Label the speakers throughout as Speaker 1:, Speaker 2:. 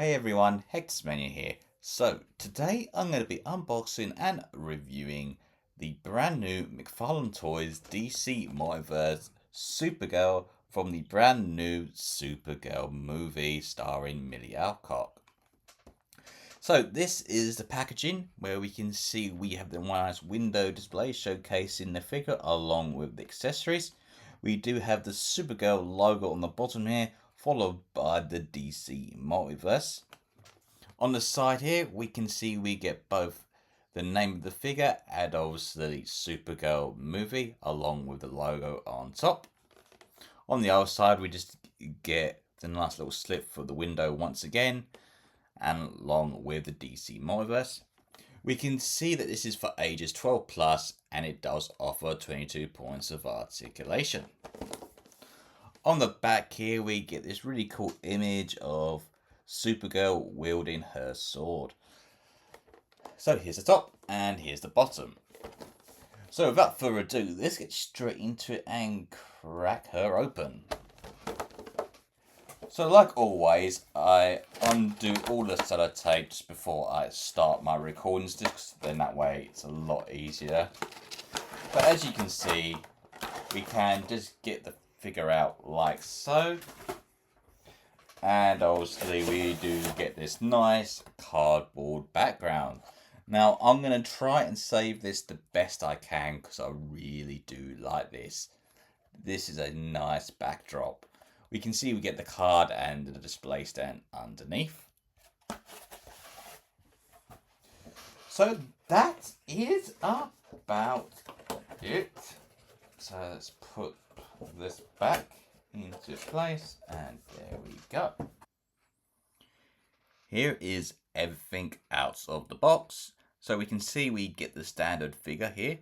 Speaker 1: Hey everyone, Hectormania here. So today I'm going to be unboxing and reviewing the brand new Mcfarlane Toys DC Multiverse Supergirl from the brand new Supergirl movie starring Millie Alcock. So this is the packaging where we can see we have the nice window display showcasing the figure along with the accessories. We do have the Supergirl logo on the bottom here, followed by the DC Multiverse. On the side here, we can see we get both the name of the figure and obviously Supergirl movie along with the logo on top. On the other side, we just get the nice little slip for the window once again, and along with the DC Multiverse. We can see that this is for ages 12 plus and it does offer 22 points of articulation. On the back here, we get this really cool image of Supergirl wielding her sword. So here's the top and here's the bottom. So without further ado, let's get straight into it and crack her open. So like always, I undo all the sellotape just before I start my recordings, just then that way it's a lot easier. But as you can see, we can just get the figure out like so. And obviously we do get this nice cardboard background. Now I'm going to try and save this the best I can because I really do like this. This is a nice backdrop. We can see we get the card and the display stand underneath. So that is about it. So let's put this back into place and there we go. Here is everything out of the box. So we can see we get the standard figure here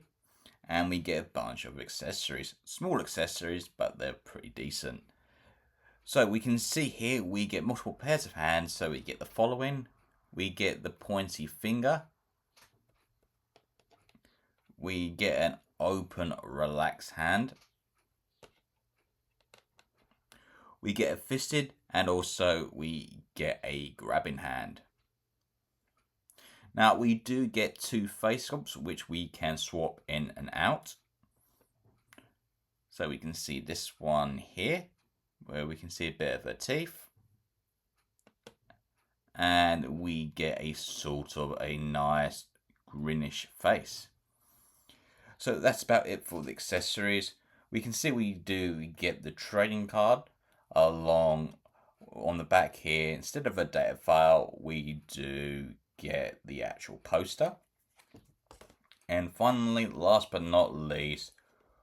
Speaker 1: and we get a bunch of accessories. Small accessories, but they're pretty decent. So we can see here we get multiple pairs of hands. So we get the following. We get the pointy finger. We get an open, relaxed hand. We get a fisted and also we get a grabbing hand. Now we do get two face sculpts which we can swap in and out. So we can see this one here where we can see a bit of her teeth. And we get a sort of a nice greenish face. So that's about it for the accessories. We can see we do get the trading card along on the back here. Instead of a data file, we do get the actual poster. And finally, last but not least,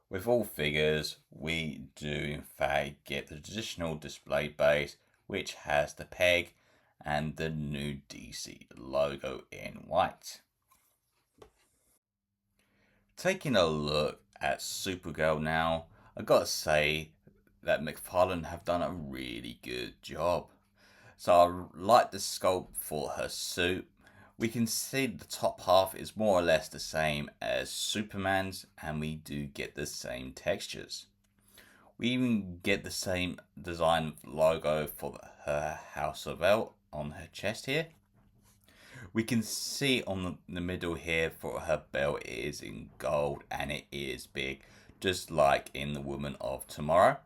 Speaker 1: with all figures, we do in fact get the traditional display base, which has the peg and the new DC logo in white. Taking a look at Supergirl now, I gotta say that Mcfarlane have done a really good job. So I like the sculpt for her suit. We can see the top half is more or less the same as Superman's and we do get the same textures. We even get the same design logo for her House of L on her chest here. We can see on the middle here for her belt it is in gold and it is big, just like in the Woman of Tomorrow.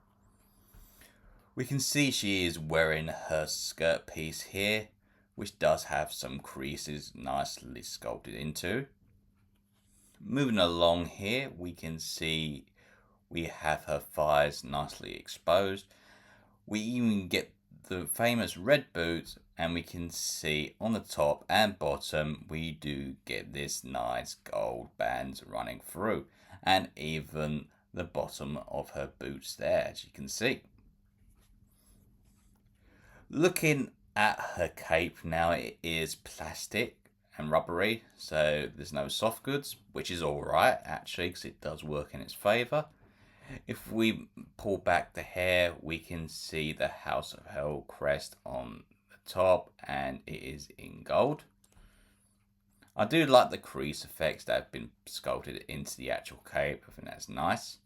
Speaker 1: We can see she is wearing her skirt piece here, which does have some creases nicely sculpted into. Moving along here, we can see we have her thighs nicely exposed. We even get the famous red boots, and we can see on the top and bottom we do get this nice gold bands running through, and even the bottom of her boots there, as you can see. Looking at her cape now, it is plastic and rubbery, so there's no soft goods, which is alright actually because it does work in its favour. If we pull back the hair, we can see the House of Hell crest on the top and it is in gold. I do like the crease effects that have been sculpted into the actual cape. I think that's nice.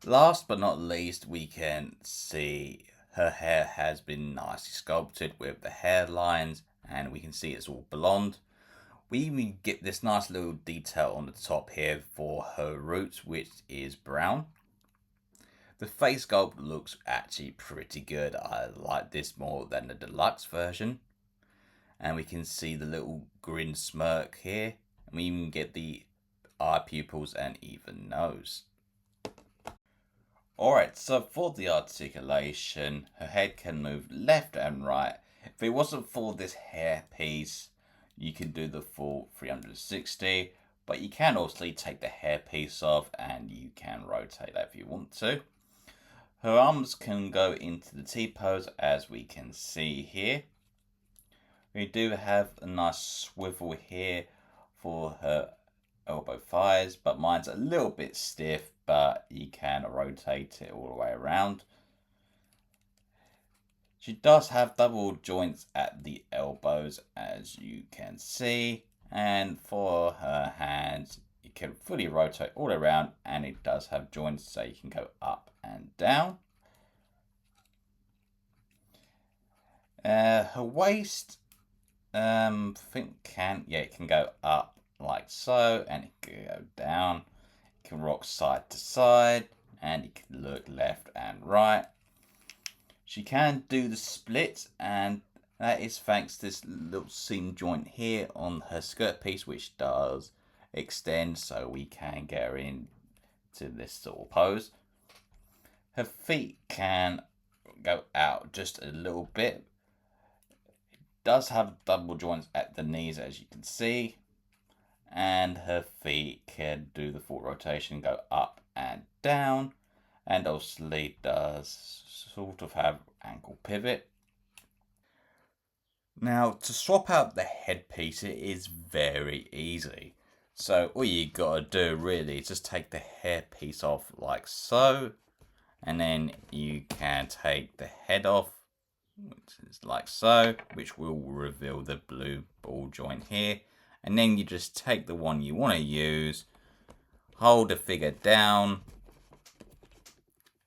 Speaker 1: Last but not least, we can see Her hair has been nicely sculpted with the hairlines, and we can see it's all blonde. We even get this nice little detail on the top here for her roots, which is brown. The face sculpt looks actually pretty good. I like this more than the deluxe version. And we can see the little grin smirk here. And we even get the eye pupils and even nose. Alright, so for the articulation, her head can move left and right. If it wasn't for this hair piece, you can do the full 360, but you can also take the hair piece off and you can rotate that if you want to. Her arms can go into the T-pose as we can see here. We do have a nice swivel here for her elbow thighs, but mine's a little bit stiff, but you can rotate it all the way around. She does have double joints at the elbows, as you can see, and for her hands you can fully rotate all around, and it does have joints so you can go up and down. Her waist, I think it can go up like so, and it can go down. It can rock side to side, and it can look left and right. She can do the split, and that is thanks to this little seam joint here on her skirt piece, which does extend so we can get her into this sort of pose. Her feet can go out just a little bit. It does have double joints at the knees, as you can see, and her feet can do the full rotation, go up and down, and obviously does sort of have ankle pivot. Now, to swap out the headpiece, it is very easy. So all you gotta do really is just take the hairpiece off like so, and then you can take the head off, which is like so, which will reveal the blue ball joint here. And then you just take the one you want to use, hold the figure down,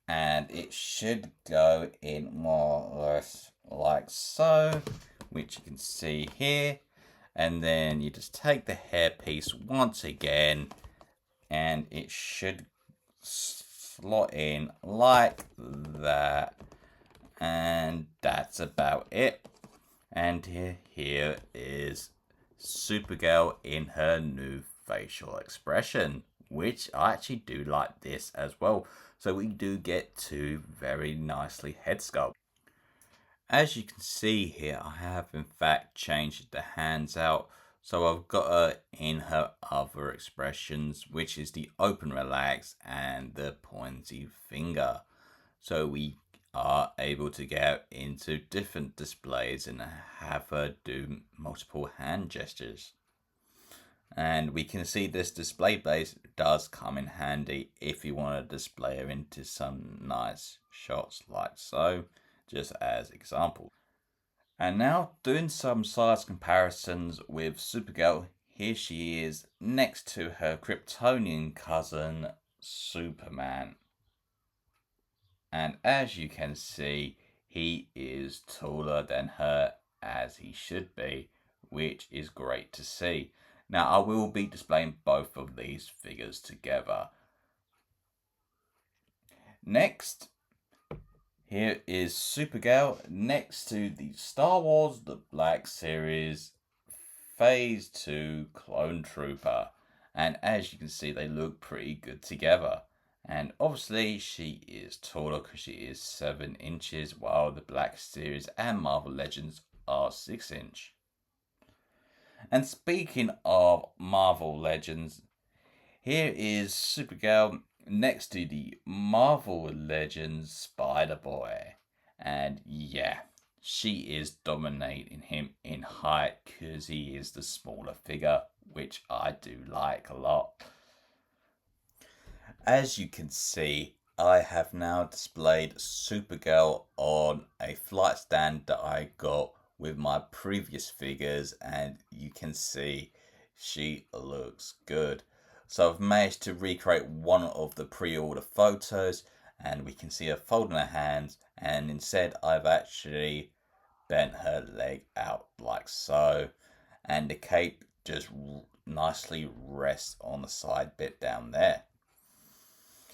Speaker 1: and it should go in more or less like so, which you can see here. And then you just take the hairpiece once again, and it should slot in like that. And that's about it. And here is Supergirl in her new facial expression, which I actually do like this as well. So we do get two very nicely head sculpts. As you can see here, I have in fact changed the hands out. So I've got her in her other expressions, which is the open relax and the pointy finger. So we are able to get into different displays and have her do multiple hand gestures. And we can see this display base does come in handy if you want to display her into some nice shots like so, just as example. And now doing some size comparisons with Supergirl. Here she is next to her Kryptonian cousin Superman. And as you can see, he is taller than her, as he should be, which is great to see. Now I will be displaying both of these figures together. Next, here is Supergirl next to the Star Wars The Black Series Phase 2 Clone Trooper. And as you can see, they look pretty good together. And obviously she is taller because she is 7 inches, while the Black Series and Marvel Legends are 6 inch. And speaking of Marvel Legends, here is Supergirl next to the Marvel Legends Spider-Boy. And yeah, she is dominating him in height because he is the smaller figure, which I do like a lot. As you can see, I have now displayed Supergirl on a flight stand that I got with my previous figures, and you can see she looks good. So I've managed to recreate one of the pre-order photos, and we can see her folding her hands, and instead I've actually bent her leg out like so, and the cape just nicely rests on the side bit down there.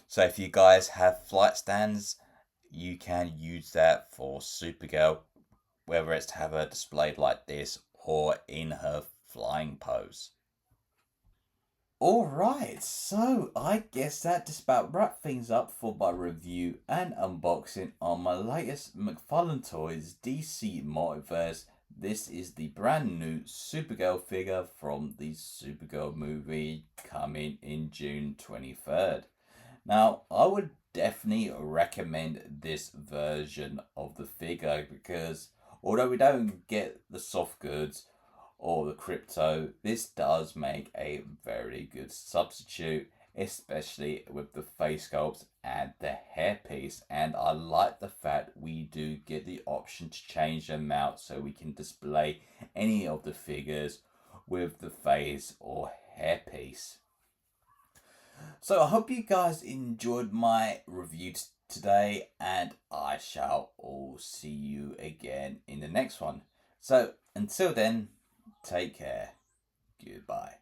Speaker 1: So if you guys have flight stands, you can use that for Supergirl, whether it's to have her displayed like this or in her flying pose. Alright, so I guess that just about wraps things up for my review and unboxing on my latest Mcfarlane Toys DC Multiverse. This is the brand new Supergirl figure from the Supergirl movie coming in June 23rd. Now, I would definitely recommend this version of the figure because although we don't get the soft goods or the crypto, this does make a very good substitute, especially with the face sculpts and the hairpiece. And I like the fact we do get the option to change them out so we can display any of the figures with the face or hairpiece. So I hope you guys enjoyed my review today, and I shall all see you again in the next one. So until then, take care. Goodbye.